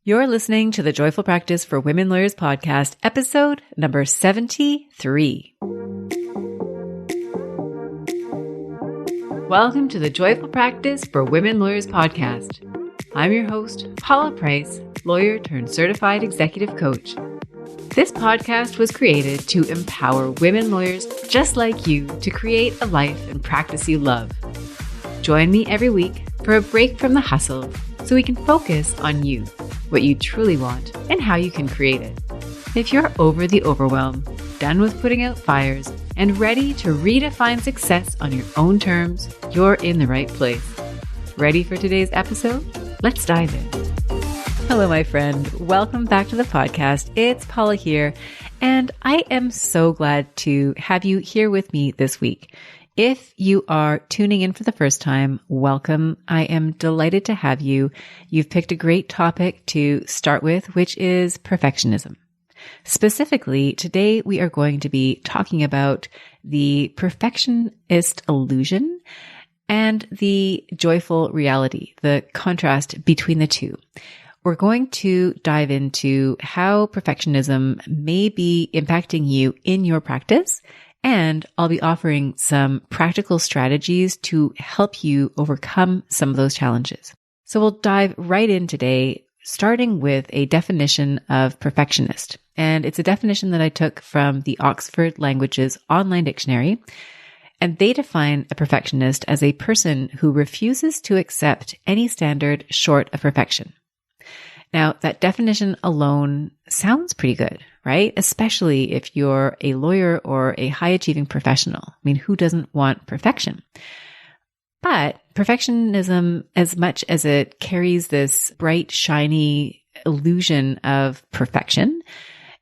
You're listening to the Joyful Practice for Women Lawyers podcast, episode number 73. Welcome to the Joyful Practice for Women Lawyers podcast. I'm your host, Paula Price, lawyer turned certified executive coach. This podcast was created to empower women lawyers just like you to create a life and practice you love. Join me every week for a break from the hustle so we can focus on you, what you truly want, and how you can create it. If you're over the overwhelm, done with putting out fires, and ready to redefine success on your own terms, you're in the right place. Ready for today's episode? Let's dive in. Hello, my friend. Welcome back to the podcast. It's Paula here, and I am so glad to have you here with me this week. If you are tuning in for the first time, welcome. I am delighted to have you. You've picked a great topic to start with, which is perfectionism. Specifically, today we are going to be talking about the perfectionist illusion and the joyful reality, the contrast between the two. We're going to dive into how perfectionism may be impacting you in your practice, and I'll be offering some practical strategies to help you overcome some of those challenges. So we'll dive right in today, starting with a definition of perfectionist. And it's a definition that I took from the Oxford Languages Online Dictionary. And they define a perfectionist as a person who refuses to accept any standard short of perfection. Now, that definition alone sounds pretty good, right? Especially if you're a lawyer or a high-achieving professional. I mean, who doesn't want perfection? But perfectionism, as much as it carries this bright, shiny illusion of perfection,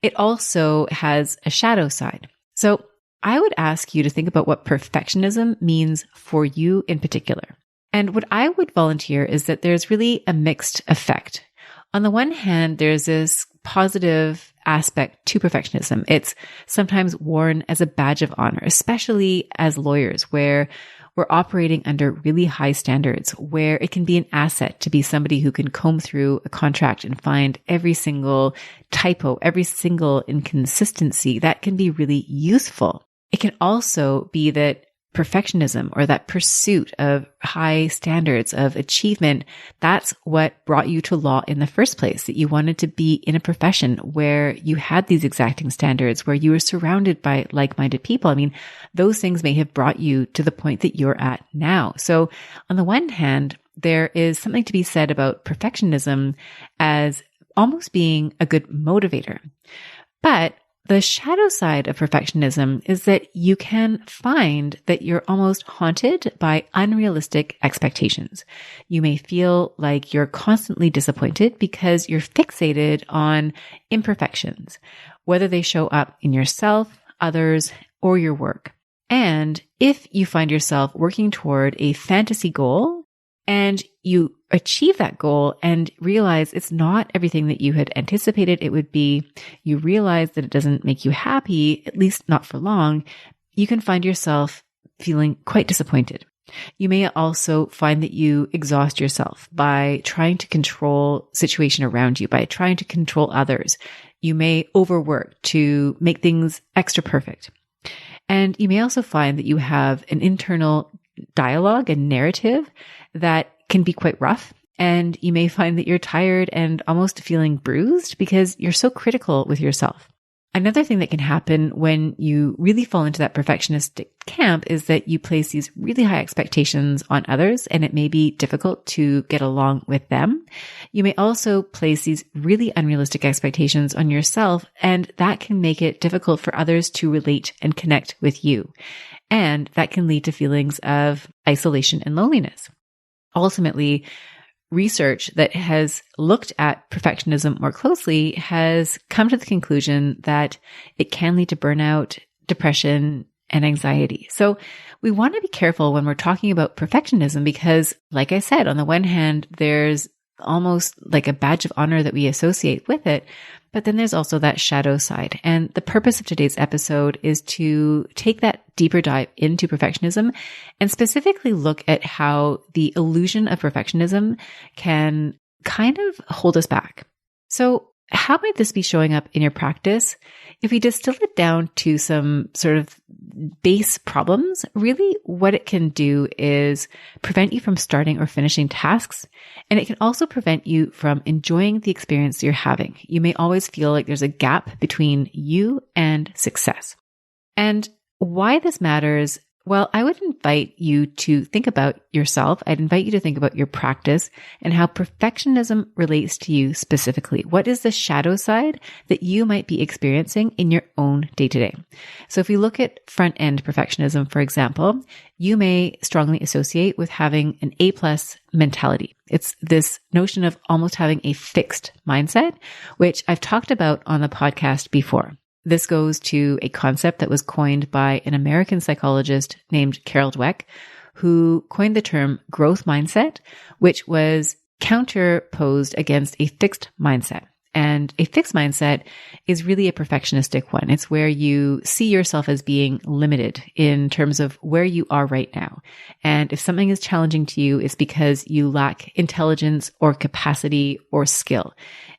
it also has a shadow side. So I would ask you to think about what perfectionism means for you in particular. And what I would volunteer is that there's really a mixed effect. On the one hand, there's this positive aspect to perfectionism. It's sometimes worn as a badge of honor, especially as lawyers, where we're operating under really high standards, where it can be an asset to be somebody who can comb through a contract and find every single typo, every single inconsistency. That can be really useful. It can also be that perfectionism or that pursuit of high standards of achievement, that's what brought you to law in the first place, that you wanted to be in a profession where you had these exacting standards, where you were surrounded by like-minded people. I mean, those things may have brought you to the point that you're at now. So on the one hand, there is something to be said about perfectionism as almost being a good motivator. But the shadow side of perfectionism is that you can find that you're almost haunted by unrealistic expectations. You may feel like you're constantly disappointed because you're fixated on imperfections, whether they show up in yourself, others, or your work. And if you find yourself working toward a fantasy goal and you achieve that goal and realize it's not everything that you had anticipated it would be, you realize that it doesn't make you happy, at least not for long, you can find yourself feeling quite disappointed. You may also find that you exhaust yourself by trying to control situation around you, by trying to control others. You may overwork to make things extra perfect. And you may also find that you have an internal dialogue and narrative that can be quite rough. And you may find that you're tired and almost feeling bruised because you're so critical with yourself. Another thing that can happen when you really fall into that perfectionistic camp is that you place these really high expectations on others, and it may be difficult to get along with them. You may also place these really unrealistic expectations on yourself, and that can make it difficult for others to relate and connect with you. And that can lead to feelings of isolation and loneliness. Ultimately, research that has looked at perfectionism more closely has come to the conclusion that it can lead to burnout, depression, and anxiety. So we want to be careful when we're talking about perfectionism because, like I said, on the one hand, there's almost like a badge of honor that we associate with it. But then there's also that shadow side. And the purpose of today's episode is to take that deeper dive into perfectionism and specifically look at how the illusion of perfectionism can kind of hold us back. So how might this be showing up in your practice? If we distill it down to some sort of base problems, really what it can do is prevent you from starting or finishing tasks. And it can also prevent you from enjoying the experience you're having. You may always feel like there's a gap between you and success. And why this matters, well, I would invite you to think about yourself. I'd invite you to think about your practice and how perfectionism relates to you specifically. What is the shadow side that you might be experiencing in your own day-to-day? So if we look at front-end perfectionism, for example, you may strongly associate with having an A+ mentality. It's this notion of almost having a fixed mindset, which I've talked about on the podcast before. This goes to a concept that was coined by an American psychologist named Carol Dweck, who coined the term growth mindset, which was counterposed against a fixed mindset. And a fixed mindset is really a perfectionistic one. It's where you see yourself as being limited in terms of where you are right now. And if something is challenging to you, it's because you lack intelligence or capacity or skill.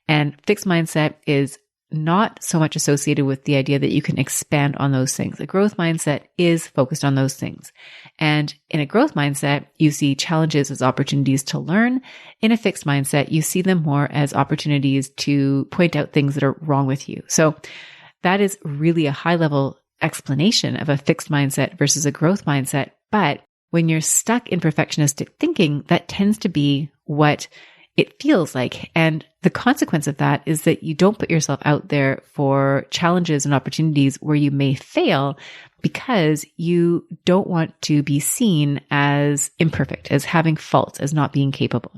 And fixed mindset is not so much associated with the idea that you can expand on those things. A growth mindset is focused on those things. And in a growth mindset, you see challenges as opportunities to learn. In a fixed mindset, you see them more as opportunities to point out things that are wrong with you. So that is really a high level explanation of a fixed mindset versus a growth mindset. But when you're stuck in perfectionistic thinking, that tends to be what it feels like. And the consequence of that is that you don't put yourself out there for challenges and opportunities where you may fail because you don't want to be seen as imperfect, as having faults, as not being capable.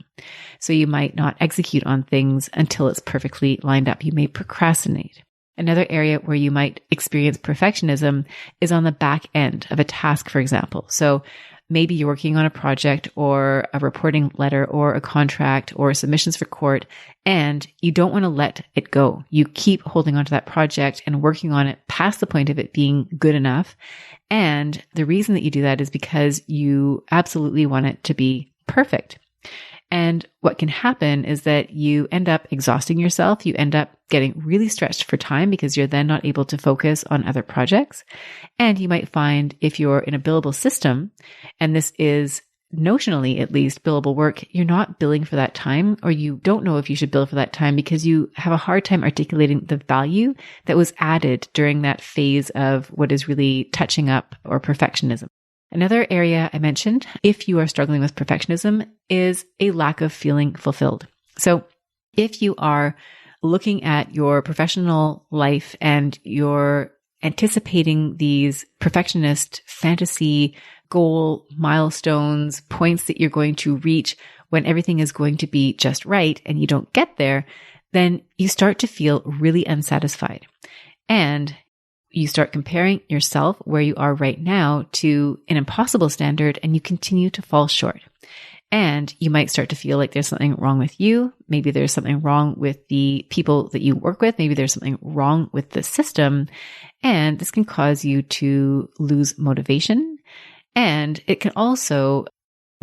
So you might not execute on things until it's perfectly lined up. You may procrastinate. Another area where you might experience perfectionism is on the back end of a task, for example. So maybe you're working on a project or a reporting letter or a contract or submissions for court, and you don't want to let it go. You keep holding on to that project and working on it past the point of it being good enough. And the reason that you do that is because you absolutely want it to be perfect. And what can happen is that you end up exhausting yourself. You end up getting really stretched for time because you're then not able to focus on other projects. And you might find if you're in a billable system, and this is notionally at least billable work, you're not billing for that time, or you don't know if you should bill for that time because you have a hard time articulating the value that was added during that phase of what is really touching up or perfectionism. Another area I mentioned, if you are struggling with perfectionism, is a lack of feeling fulfilled. So if you are looking at your professional life and you're anticipating these perfectionist fantasy goal milestones, points that you're going to reach when everything is going to be just right and you don't get there, then you start to feel really unsatisfied. And you start comparing yourself where you are right now to an impossible standard, and you continue to fall short. And you might start to feel like there's something wrong with you. Maybe there's something wrong with the people that you work with. Maybe there's something wrong with the system. And this can cause you to lose motivation. And it can also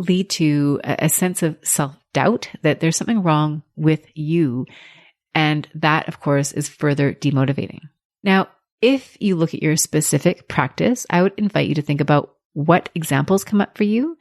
lead to a sense of self-doubt that there's something wrong with you. And that, of course, is further demotivating. Now, if you look at your specific practice, I would invite you to think about what examples come up for you.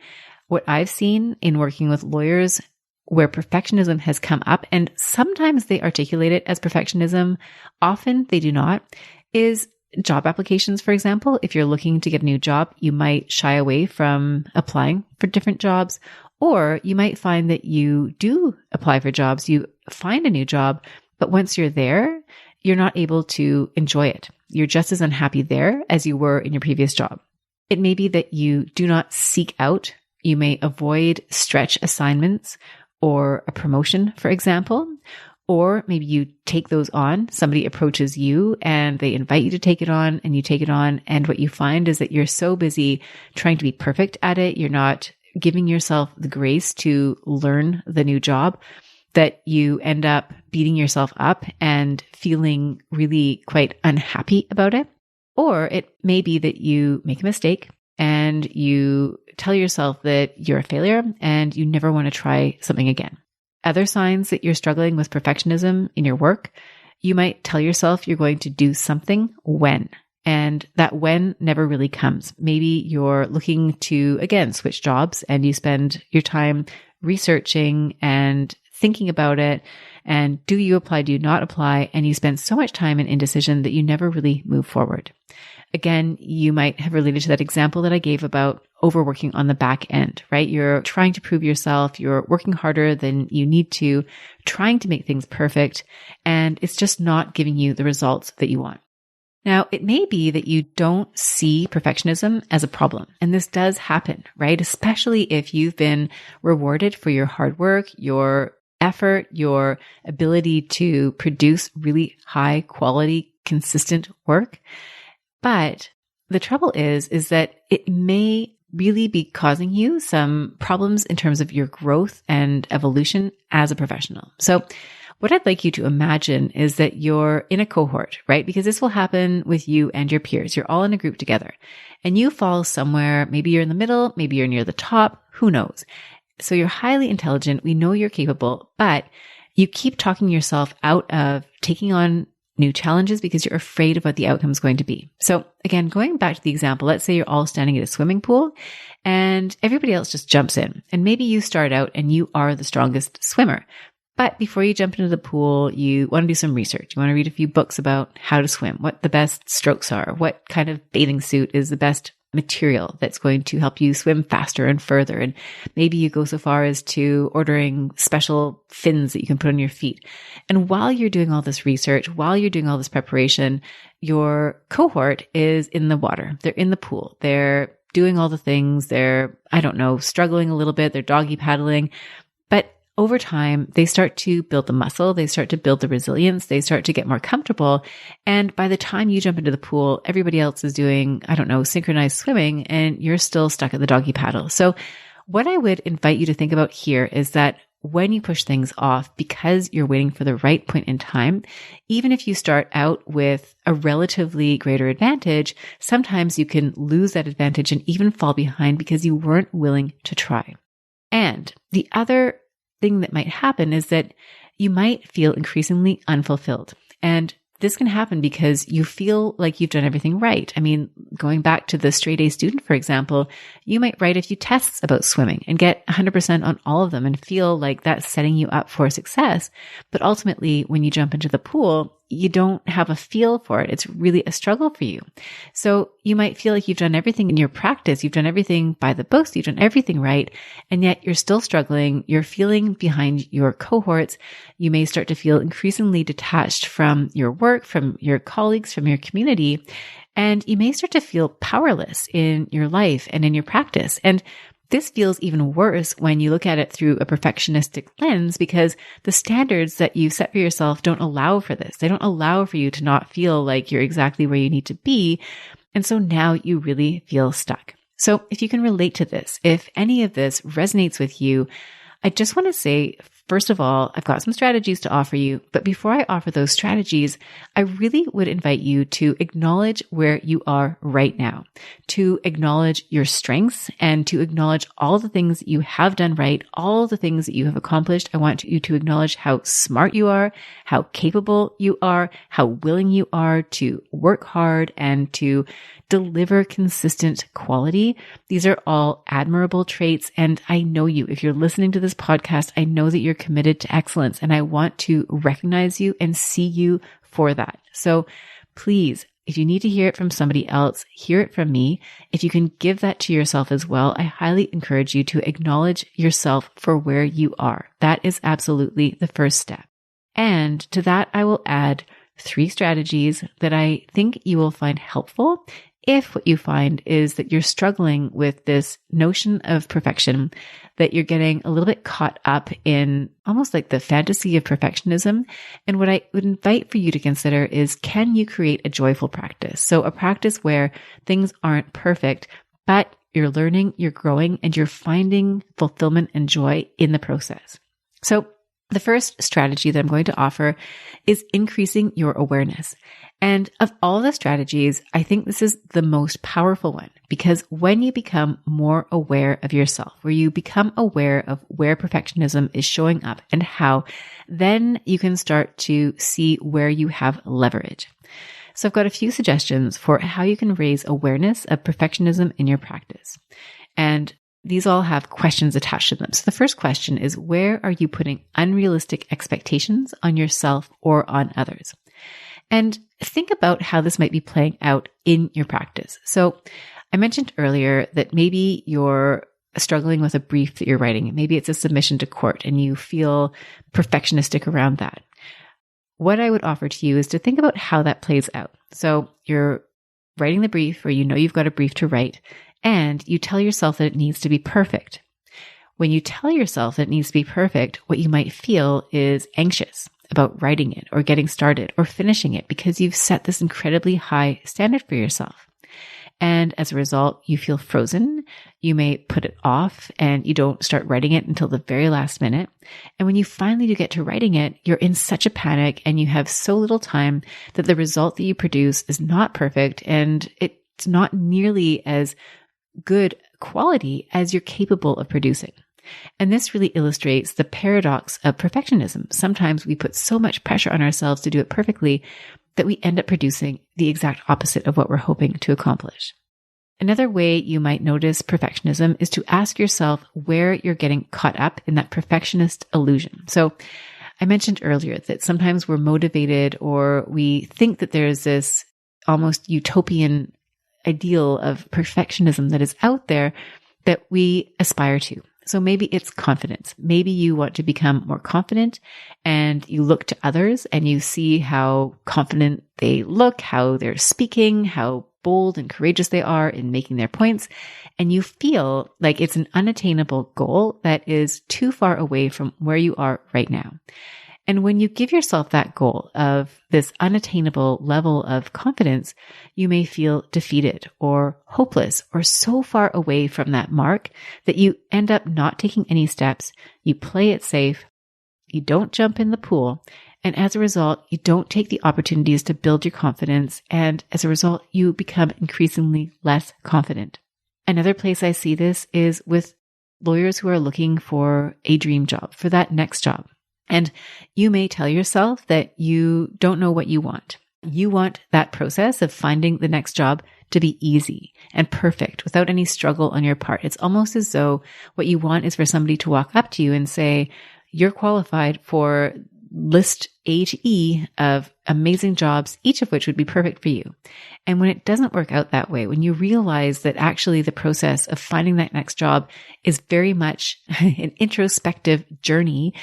What I've seen in working with lawyers where perfectionism has come up, and sometimes they articulate it as perfectionism, often they do not, is job applications, for example. If you're looking to get a new job, you might shy away from applying for different jobs, or you might find that you do apply for jobs, you find a new job, but once you're there, you're not able to enjoy it. You're just as unhappy there as you were in your previous job. It may be that you do not seek out. You may avoid stretch assignments or a promotion, for example, or maybe you take those on. Somebody approaches you and they invite you to take it on, and you take it on. And what you find is that you're so busy trying to be perfect at it. You're not giving yourself the grace to learn the new job, that you end up beating yourself up and feeling really quite unhappy about it. Or it may be that you make a mistake and you tell yourself that you're a failure and you never want to try something again. other signs that you're struggling with perfectionism in your work, you might tell yourself you're going to do something when, and that when never really comes. Maybe you're looking to, again, switch jobs and you spend your time researching and thinking about it. And do you apply? Do you not apply? And you spend so much time in indecision that you never really move forward. Again, you might have related to that example that I gave about overworking on the back end, right? You're trying to prove yourself. You're working harder than you need to, trying to make things perfect. And it's just not giving you the results that you want. Now, it may be that you don't see perfectionism as a problem. And this does happen, right? Especially if you've been rewarded for your hard work, your effort, your ability to produce really high quality, consistent work. But the trouble is that it may really be causing you some problems in terms of your growth and evolution as a professional. So what I'd like you to imagine is that you're in a cohort, right? Because this will happen with you and your peers. You're all in a group together and you fall somewhere. Maybe you're in the middle, maybe you're near the top, who knows? So you're highly intelligent. We know you're capable, but you keep talking yourself out of taking on new challenges because you're afraid of what the outcome is going to be. So again, going back to the example, let's say you're all standing at a swimming pool and everybody else just jumps in. And maybe you start out and you are the strongest swimmer. But before you jump into the pool, you want to do some research. You want to read a few books about how to swim, what the best strokes are, what kind of bathing suit is the best material that's going to help you swim faster and further. And maybe you go so far as to ordering special fins that you can put on your feet. And while you're doing all this research, while you're doing all this preparation, your cohort is in the water. They're in the pool. They're doing all the things. They're, struggling a little bit. They're doggy paddling. But over time, they start to build the muscle, they start to build the resilience, they start to get more comfortable. And by the time you jump into the pool, everybody else is doing, synchronized swimming, and you're still stuck at the doggy paddle. So what I would invite you to think about here is that when you push things off because you're waiting for the right point in time, even if you start out with a relatively greater advantage, sometimes you can lose that advantage and even fall behind because you weren't willing to try. And the other thing that might happen is that you might feel increasingly unfulfilled. And this can happen because you feel like you've done everything right. Going back to the straight A student, for example, you might write a few tests about swimming and get 100% on all of them and feel like that's setting you up for success. But ultimately, when you jump into the pool, you don't have a feel for it. It's really a struggle for you. So you might feel like you've done everything in your practice. You've done everything by the books. You've done everything right. And yet you're still struggling. You're feeling behind your cohorts. You may start to feel increasingly detached from your work, from your colleagues, from your community. And you may start to feel powerless in your life and in your practice. And this feels even worse when you look at it through a perfectionistic lens because the standards that you set for yourself don't allow for this. They don't allow for you to not feel like you're exactly where you need to be. And so now you really feel stuck. So if you can relate to this, if any of this resonates with you, I just want to say, first of all, I've got some strategies to offer you. But before I offer those strategies, I really would invite you to acknowledge where you are right now, to acknowledge your strengths and to acknowledge all the things that you have done right, all the things that you have accomplished. I want you to acknowledge how smart you are, how capable you are, how willing you are to work hard and to deliver consistent quality. These are all admirable traits. And I know you, if you're listening to this podcast, I know that you're committed to excellence and I want to recognize you and see you for that. So please, if you need to hear it from somebody else, hear it from me. If you can give that to yourself as well, I highly encourage you to acknowledge yourself for where you are. That is absolutely the first step. And to that, I will add 3 strategies that I think you will find helpful if what you find is that you're struggling with this notion of perfection, that you're getting a little bit caught up in almost like the fantasy of perfectionism. And what I would invite for you to consider is, can you create a joyful practice? So a practice where things aren't perfect, but you're learning, you're growing, and you're finding fulfillment and joy in the process. So The first strategy that I'm going to offer is increasing your awareness. And of all the strategies, I think this is the most powerful one, because when you become more aware of yourself, where you become aware of where perfectionism is showing up and how, then you can start to see where you have leverage. So I've got a few suggestions for how you can raise awareness of perfectionism in your practice. And these all have questions attached to them. So the first question is, where are you putting unrealistic expectations on yourself or on others? And think about how this might be playing out in your practice. So I mentioned earlier that maybe you're struggling with a brief that you're writing. Maybe it's a submission to court and you feel perfectionistic around that. What I would offer to you is to think about how that plays out. So you're writing the brief, or you know you've got a brief to write, and you tell yourself that it needs to be perfect. When you tell yourself that it needs to be perfect, what you might feel is anxious about writing it or getting started or finishing it, because you've set this incredibly high standard for yourself. And as a result, you feel frozen. You may put it off and you don't start writing it until the very last minute. And when you finally do get to writing it, you're in such a panic and you have so little time that the result that you produce is not perfect, and it's not nearly as good quality as you're capable of producing. And this really illustrates the paradox of perfectionism. Sometimes we put so much pressure on ourselves to do it perfectly that we end up producing the exact opposite of what we're hoping to accomplish. Another way you might notice perfectionism is to ask yourself where you're getting caught up in that perfectionist illusion. So I mentioned earlier that sometimes we're motivated, or we think that there's this almost utopian ideal of perfectionism that is out there that we aspire to. So maybe it's confidence. Maybe you want to become more confident and you look to others and you see how confident they look, how they're speaking, how bold and courageous they are in making their points. And you feel like it's an unattainable goal that is too far away from where you are right now. And when you give yourself that goal of this unattainable level of confidence, you may feel defeated or hopeless or so far away from that mark that you end up not taking any steps. You play it safe. You don't jump in the pool. And as a result, you don't take the opportunities to build your confidence. And as a result, you become increasingly less confident. Another place I see this is with lawyers who are looking for a dream job, for that next job. And you may tell yourself that you don't know what you want. You want that process of finding the next job to be easy and perfect without any struggle on your part. It's almost as though what you want is for somebody to walk up to you and say, you're qualified for list A to E of amazing jobs, each of which would be perfect for you. And when it doesn't work out that way, when you realize that actually the process of finding that next job is very much an introspective journey,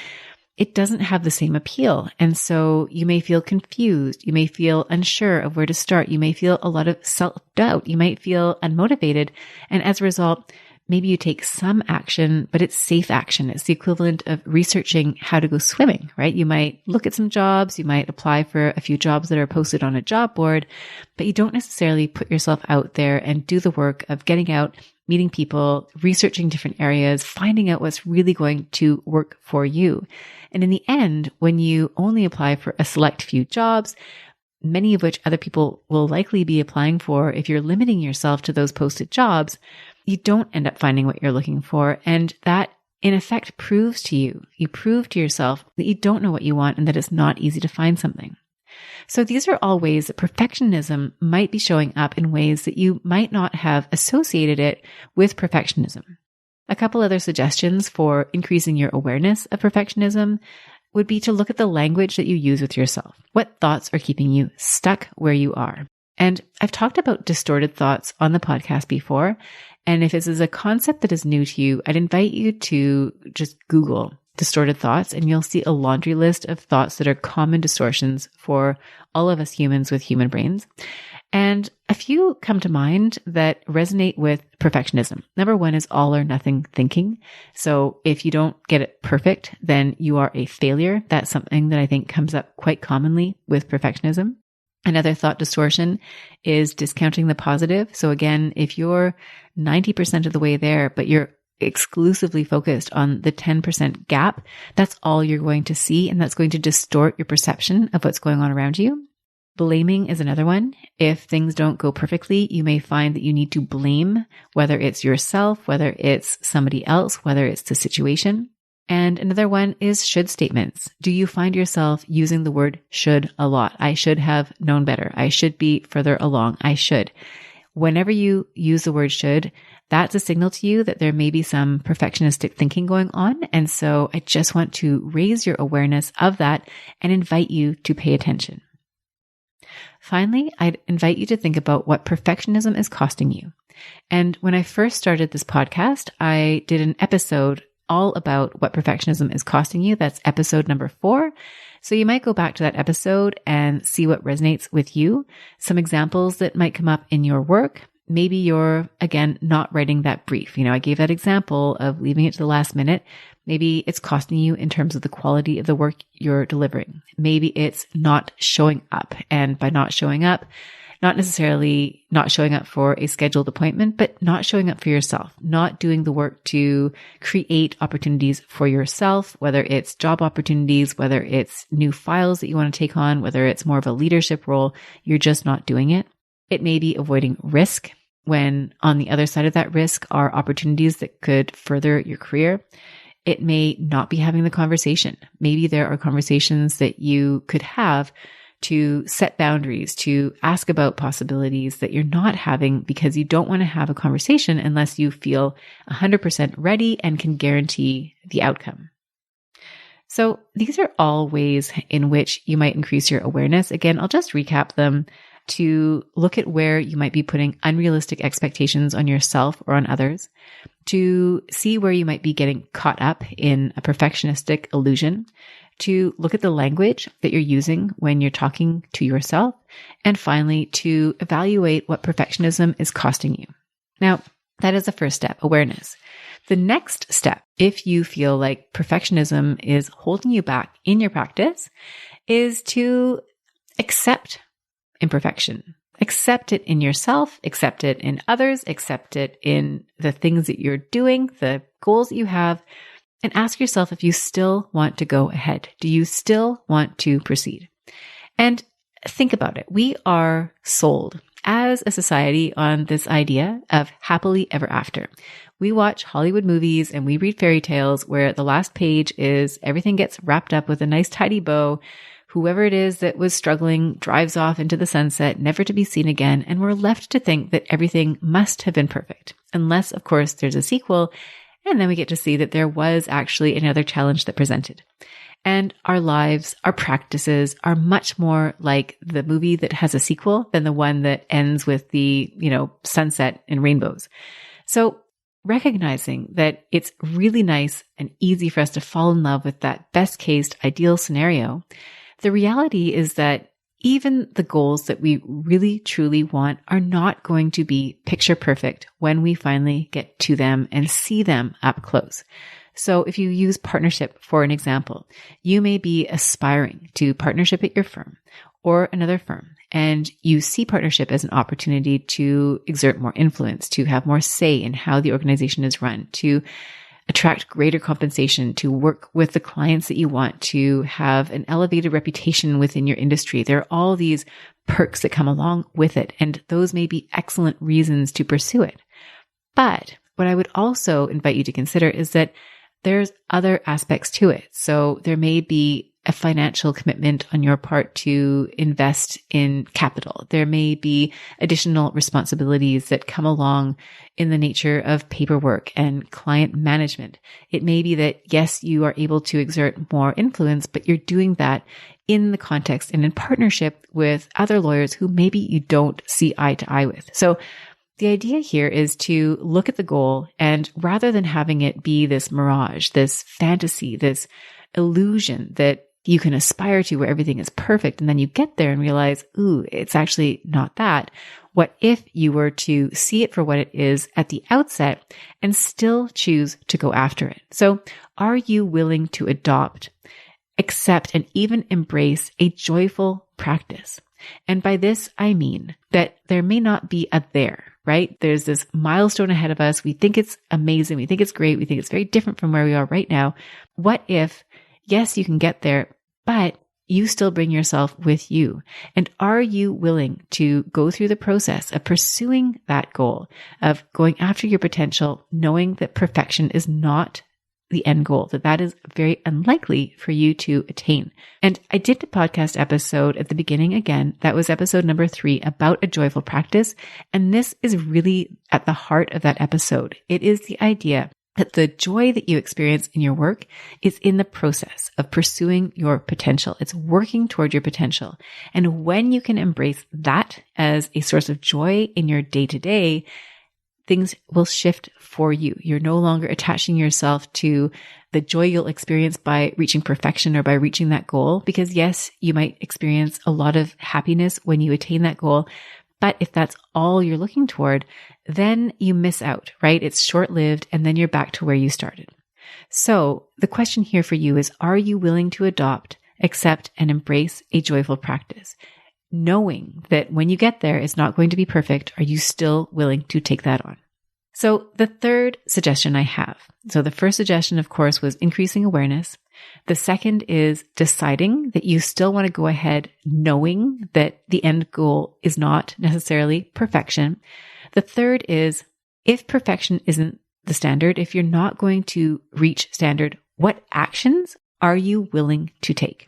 it doesn't have the same appeal. And so you may feel confused. You may feel unsure of where to start. You may feel a lot of self-doubt. You might feel unmotivated. And as a result, maybe you take some action, but it's safe action. It's the equivalent of researching how to go swimming, right? You might look at some jobs. You might apply for a few jobs that are posted on a job board, but you don't necessarily put yourself out there and do the work of getting out, meeting people, researching different areas, finding out what's really going to work for you. And in the end, when you only apply for a select few jobs, many of which other people will likely be applying for, if you're limiting yourself to those posted jobs, you don't end up finding what you're looking for. And that, in effect, proves to you, you prove to yourself that you don't know what you want and that it's not easy to find something. So these are all ways that perfectionism might be showing up in ways that you might not have associated it with perfectionism. A couple other suggestions for increasing your awareness of perfectionism would be to look at the language that you use with yourself. What thoughts are keeping you stuck where you are? And I've talked about distorted thoughts on the podcast before. And if this is a concept that is new to you, I'd invite you to just Google distorted thoughts, and you'll see a laundry list of thoughts that are common distortions for all of us humans with human brains. And a few come to mind that resonate with perfectionism. Number one is all or nothing thinking. So if you don't get it perfect, then you are a failure. That's something that I think comes up quite commonly with perfectionism. Another thought distortion is discounting the positive. So again, if you're 90% of the way there, but you're exclusively focused on the 10% gap, that's all you're going to see, and that's going to distort your perception of what's going on around you. Blaming is another one. If things don't go perfectly, you may find that you need to blame, whether it's yourself, whether it's somebody else, whether it's the situation. And another one is should statements. Do you find yourself using the word should a lot? I should have known better. I should be further along. I should. Whenever you use the word should, that's a signal to you that there may be some perfectionistic thinking going on. And so I just want to raise your awareness of that and invite you to pay attention. Finally, I'd invite you to think about what perfectionism is costing you. And when I first started this podcast, I did an episode all about what perfectionism is costing you. That's episode number 4. So you might go back to that episode and see what resonates with you. Some examples that might come up in your work. Maybe you're, again, not writing that brief. I gave that example of leaving it to the last minute. Maybe it's costing you in terms of the quality of the work you're delivering. Maybe it's not showing up. And by not showing up, not necessarily not showing up for a scheduled appointment, but not showing up for yourself, not doing the work to create opportunities for yourself, whether it's job opportunities, whether it's new files that you want to take on, whether it's more of a leadership role, you're just not doing it. It may be avoiding risk when on the other side of that risk are opportunities that could further your career. It may not be having the conversation. Maybe there are conversations that you could have to set boundaries, to ask about possibilities that you're not having because you don't want to have a conversation unless you feel 100% ready and can guarantee the outcome. So these are all ways in which you might increase your awareness. Again, I'll just recap them to look at where you might be putting unrealistic expectations on yourself or on others, to see where you might be getting caught up in a perfectionistic illusion, to look at the language that you're using when you're talking to yourself, and finally, to evaluate what perfectionism is costing you. Now, that is the first step, awareness. The next step, if you feel like perfectionism is holding you back in your practice, is to accept imperfection. Accept it in yourself, accept it in others, accept it in the things that you're doing, the goals that you have, and ask yourself if you still want to go ahead. Do you still want to proceed? And think about it. We are sold as a society on this idea of happily ever after. We watch Hollywood movies and we read fairy tales where the last page is everything gets wrapped up with a nice tidy bow. Whoever it is that was struggling drives off into the sunset, never to be seen again, and we're left to think that everything must have been perfect. Unless, of course, there's a sequel, and then we get to see that there was actually another challenge that presented. And our lives, our practices are much more like the movie that has a sequel than the one that ends with the, sunset and rainbows. So recognizing that it's really nice and easy for us to fall in love with that best case ideal scenario, the reality is that even the goals that we really truly want are not going to be picture perfect when we finally get to them and see them up close. So if you use partnership for an example, you may be aspiring to partnership at your firm or another firm, and you see partnership as an opportunity to exert more influence, to have more say in how the organization is run, to attract greater compensation, to work with the clients that you want, to have an elevated reputation within your industry. There are all these perks that come along with it, and those may be excellent reasons to pursue it. But what I would also invite you to consider is that there's other aspects to it. So there may be a financial commitment on your part to invest in capital. There may be additional responsibilities that come along in the nature of paperwork and client management. It may be that, yes, you are able to exert more influence, but you're doing that in the context and in partnership with other lawyers who maybe you don't see eye to eye with. So the idea here is to look at the goal, and rather than having it be this mirage, this fantasy, this illusion that you can aspire to where everything is perfect, and then you get there and realize, ooh, it's actually not that. What if you were to see it for what it is at the outset and still choose to go after it? So are you willing to adopt, accept, and even embrace a joyful practice? And by this, I mean that there may not be a there, right? There's this milestone ahead of us. We think it's amazing. We think it's great. We think it's very different from where we are right now. What if, yes, you can get there, but you still bring yourself with you? And are you willing to go through the process of pursuing that goal, of going after your potential, knowing that perfection is not the end goal, that is very unlikely for you to attain? And I did a podcast episode at the beginning again. That was episode number 3 about a joyful practice. And this is really at the heart of that episode. It is the idea that the joy that you experience in your work is in the process of pursuing your potential. It's working toward your potential. And when you can embrace that as a source of joy in your day-to-day, things will shift for you. You're no longer attaching yourself to the joy you'll experience by reaching perfection or by reaching that goal. Because yes, you might experience a lot of happiness when you attain that goal. But if that's all you're looking toward, then you miss out, right? It's short-lived, and then you're back to where you started. So the question here for you is, are you willing to adopt, accept, and embrace a joyful practice? Knowing that when you get there, it's not going to be perfect, are you still willing to take that on? So the third suggestion I have. So the first suggestion, of course, was increasing awareness. The second is deciding that you still want to go ahead knowing that the end goal is not necessarily perfection. The third is, if perfection isn't the standard, if you're not going to reach standard, what actions are you willing to take?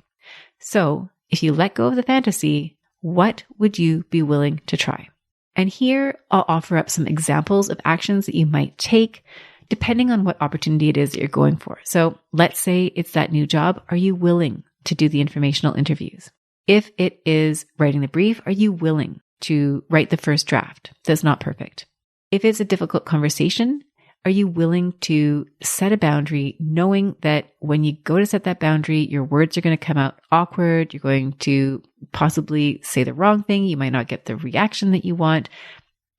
So if you let go of the fantasy, what would you be willing to try? And here I'll offer up some examples of actions that you might take depending on what opportunity it is that you're going for. So let's say it's that new job. Are you willing to do the informational interviews? If it is writing the brief, are you willing to write the first draft that's not perfect? If it's a difficult conversation, are you willing to set a boundary knowing that when you go to set that boundary, your words are going to come out awkward. You're going to possibly say the wrong thing. You might not get the reaction that you want,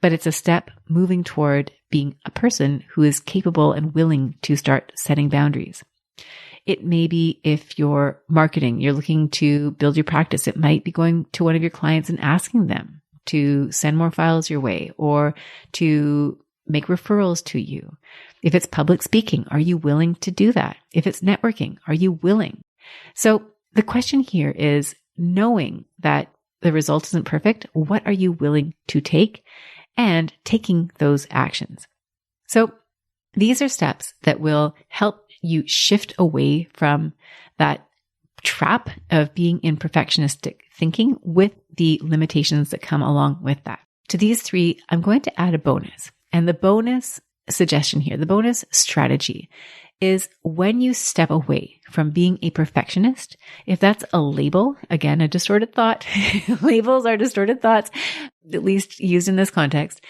but it's a step moving toward being a person who is capable and willing to start setting boundaries. It may be if you're marketing, you're looking to build your practice, it might be going to one of your clients and asking them to send more files your way or to make referrals to you. If it's public speaking, are you willing to do that? If it's networking, are you willing? So the question here is, knowing that the result isn't perfect, what are you willing to take? And taking those actions. So these are steps that will help you shift away from that trap of being in perfectionistic thinking with the limitations that come along with that. To these 3, I'm going to add a bonus. And the bonus suggestion here, the bonus strategy is when you step away from being a perfectionist, if that's a label, again, a distorted thought, labels are distorted thoughts, at least used in this context.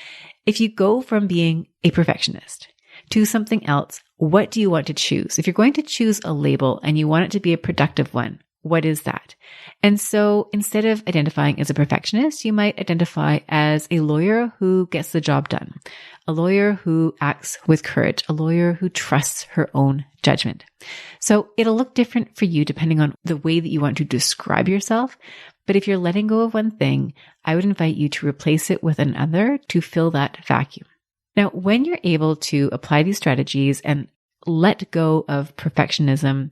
If you go from being a perfectionist to something else, what do you want to choose? If you're going to choose a label and you want it to be a productive one, what is that? And so instead of identifying as a perfectionist, you might identify as a lawyer who gets the job done, a lawyer who acts with courage, a lawyer who trusts her own judgment. So it'll look different for you depending on the way that you want to describe yourself. But if you're letting go of one thing, I would invite you to replace it with another to fill that vacuum. Now, when you're able to apply these strategies and let go of perfectionism,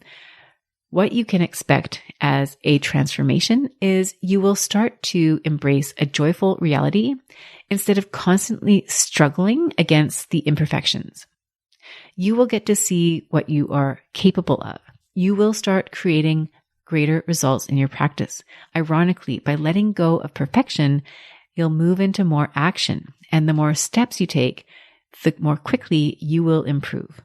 what you can expect as a transformation is you will start to embrace a joyful reality instead of constantly struggling against the imperfections. You will get to see what you are capable of. You will start creating greater results in your practice. Ironically, by letting go of perfection, you'll move into more action. And the more steps you take, the more quickly you will improve.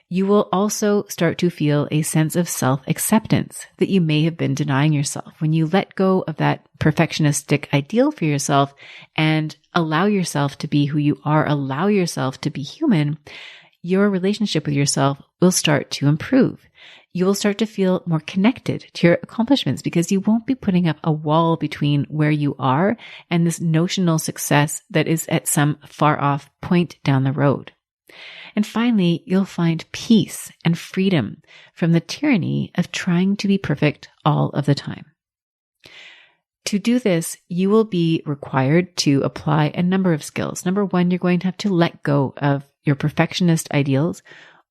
You will also start to feel a sense of self-acceptance that you may have been denying yourself. When you let go of that perfectionistic ideal for yourself and allow yourself to be who you are, allow yourself to be human, your relationship with yourself will start to improve. You will start to feel more connected to your accomplishments because you won't be putting up a wall between where you are and this notional success that is at some far off point down the road. And finally, you'll find peace and freedom from the tyranny of trying to be perfect all of the time. To do this, you will be required to apply a number of skills. Number one, you're going to have to let go of your perfectionist ideals,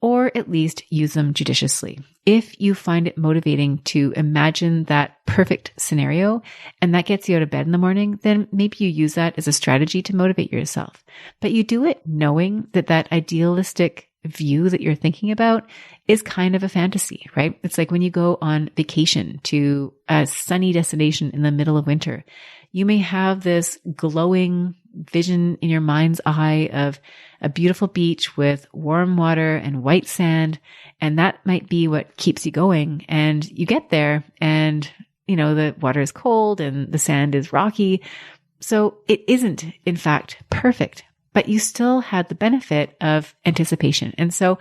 or at least use them judiciously. If you find it motivating to imagine that perfect scenario and that gets you out of bed in the morning, then maybe you use that as a strategy to motivate yourself. But you do it knowing that that idealistic view that you're thinking about is kind of a fantasy, right? It's like when you go on vacation to a sunny destination in the middle of winter, you may have this glowing vision in your mind's eye of a beautiful beach with warm water and white sand. And that might be what keeps you going. And you get there and, the water is cold and the sand is rocky. So it isn't, in fact, perfect, but you still had the benefit of anticipation. And so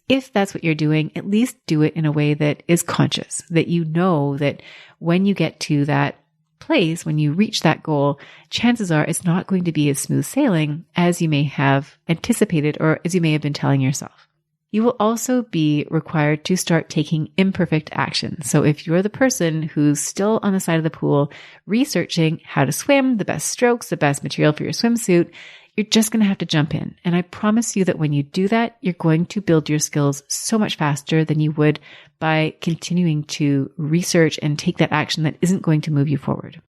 if that's what you're doing, at least do it in a way that is conscious, that you know that when you get to that place, when you reach that goal, chances are it's not going to be as smooth sailing as you may have anticipated or as you may have been telling yourself. You will also be required to start taking imperfect action. So if you're the person who's still on the side of the pool researching how to swim, the best strokes, the best material for your swimsuit, you're just going to have to jump in. And I promise you that when you do that, you're going to build your skills so much faster than you would by continuing to research and take that action that isn't going to move you forward.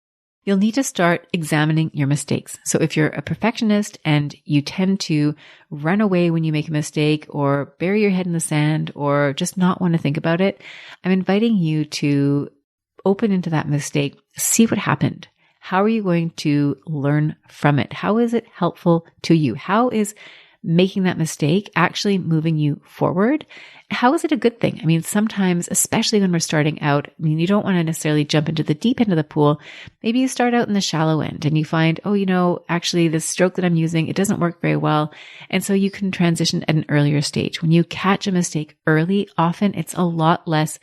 You'll need to start examining your mistakes. So if you're a perfectionist and you tend to run away when you make a mistake or bury your head in the sand or just not want to think about it, I'm inviting you to open into that mistake, see what happened. How are you going to learn from it? How is it helpful to you? How is making that mistake actually moving you forward? How is it a good thing? I mean, sometimes, especially when we're starting out, you don't want to necessarily jump into the deep end of the pool. Maybe you start out in the shallow end and you find, actually this stroke that I'm using, it doesn't work very well. And so you can transition at an earlier stage. When you catch a mistake early, often it's a lot less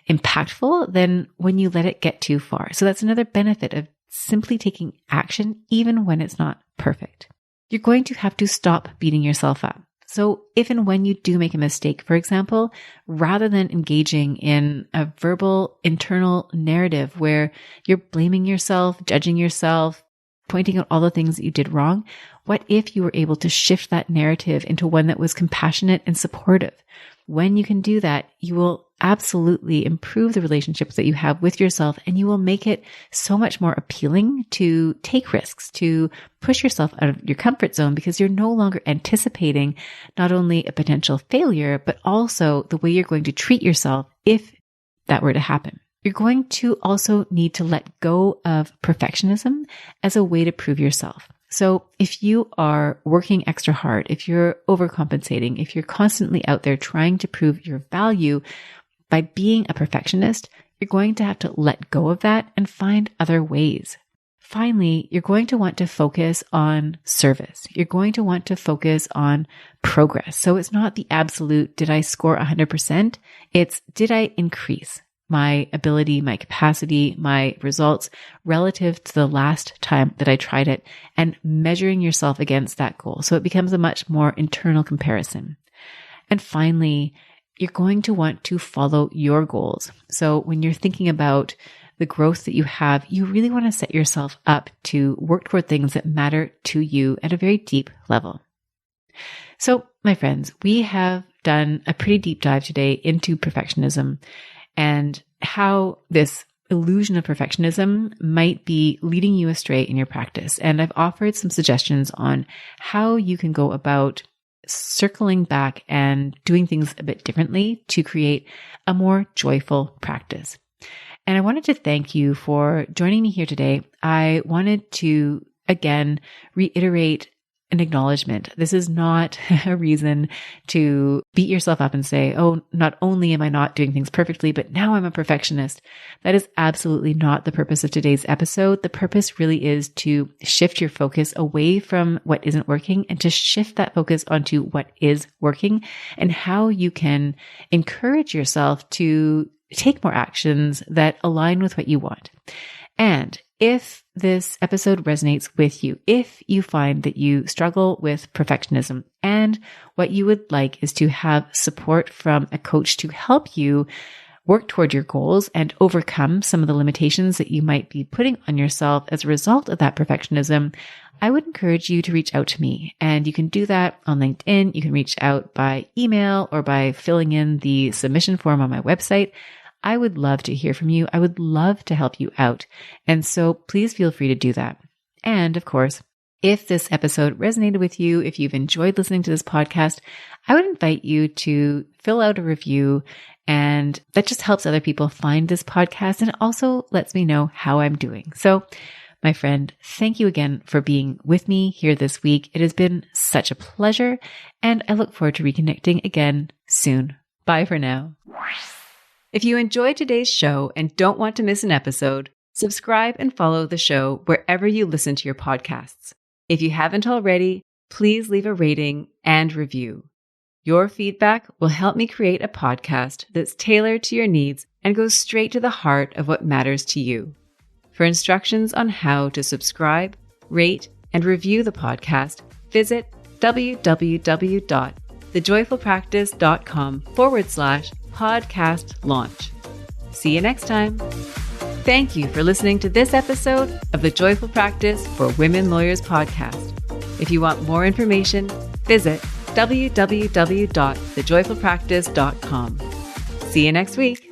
impactful than when you let it get too far. So that's another benefit of simply taking action, even when it's not perfect. You're going to have to stop beating yourself up. So if and when you do make a mistake, for example, rather than engaging in a verbal internal narrative where you're blaming yourself, judging yourself, pointing out all the things that you did wrong, what if you were able to shift that narrative into one that was compassionate and supportive? When you can do that, you will absolutely improve the relationships that you have with yourself, and you will make it so much more appealing to take risks, to push yourself out of your comfort zone, because you're no longer anticipating not only a potential failure, but also the way you're going to treat yourself if that were to happen. You're going to also need to let go of perfectionism as a way to prove yourself. So if you are working extra hard, if you're overcompensating, if you're constantly out there trying to prove your value by being a perfectionist, you're going to have to let go of that and find other ways. Finally, you're going to want to focus on service. You're going to want to focus on progress. So it's not the absolute, did I score 100%? It's, did I increase my ability, my capacity, my results relative to the last time that I tried it, and measuring yourself against that goal. So it becomes a much more internal comparison. And finally, you're going to want to follow your goals. So when you're thinking about the growth that you have, you really want to set yourself up to work toward things that matter to you at a very deep level. So my friends, we have done a pretty deep dive today into perfectionism and how this illusion of perfectionism might be leading you astray in your practice. And I've offered some suggestions on how you can go about circling back and doing things a bit differently to create a more joyful practice. And I wanted to thank you for joining me here today. I wanted to, again, reiterate an acknowledgement. This is not a reason to beat yourself up and say, oh, not only am I not doing things perfectly, but now I'm a perfectionist. That is absolutely not the purpose of today's episode. The purpose really is to shift your focus away from what isn't working and to shift that focus onto what is working and how you can encourage yourself to take more actions that align with what you want. And if this episode resonates with you, if you find that you struggle with perfectionism and what you would like is to have support from a coach to help you work toward your goals and overcome some of the limitations that you might be putting on yourself as a result of that perfectionism, I would encourage you to reach out to me. And you can do that on LinkedIn. You can reach out by email or by filling in the submission form on my website. I would love to hear from you. I would love to help you out. And so please feel free to do that. And of course, if this episode resonated with you, if you've enjoyed listening to this podcast, I would invite you to fill out a review, and that just helps other people find this podcast and also lets me know how I'm doing. So, my friend, thank you again for being with me here this week. It has been such a pleasure, and I look forward to reconnecting again soon. Bye for now. If you enjoyed today's show and don't want to miss an episode, subscribe and follow the show wherever you listen to your podcasts. If you haven't already, please leave a rating and review. Your feedback will help me create a podcast that's tailored to your needs and goes straight to the heart of what matters to you. For instructions on how to subscribe, rate, and review the podcast, visit www.thejoyfulpractice.com/podcast launch. See you next time. Thank you for listening to this episode of the Joyful Practice for Women Lawyers podcast. If you want more information, visit www.thejoyfulpractice.com. See you next week.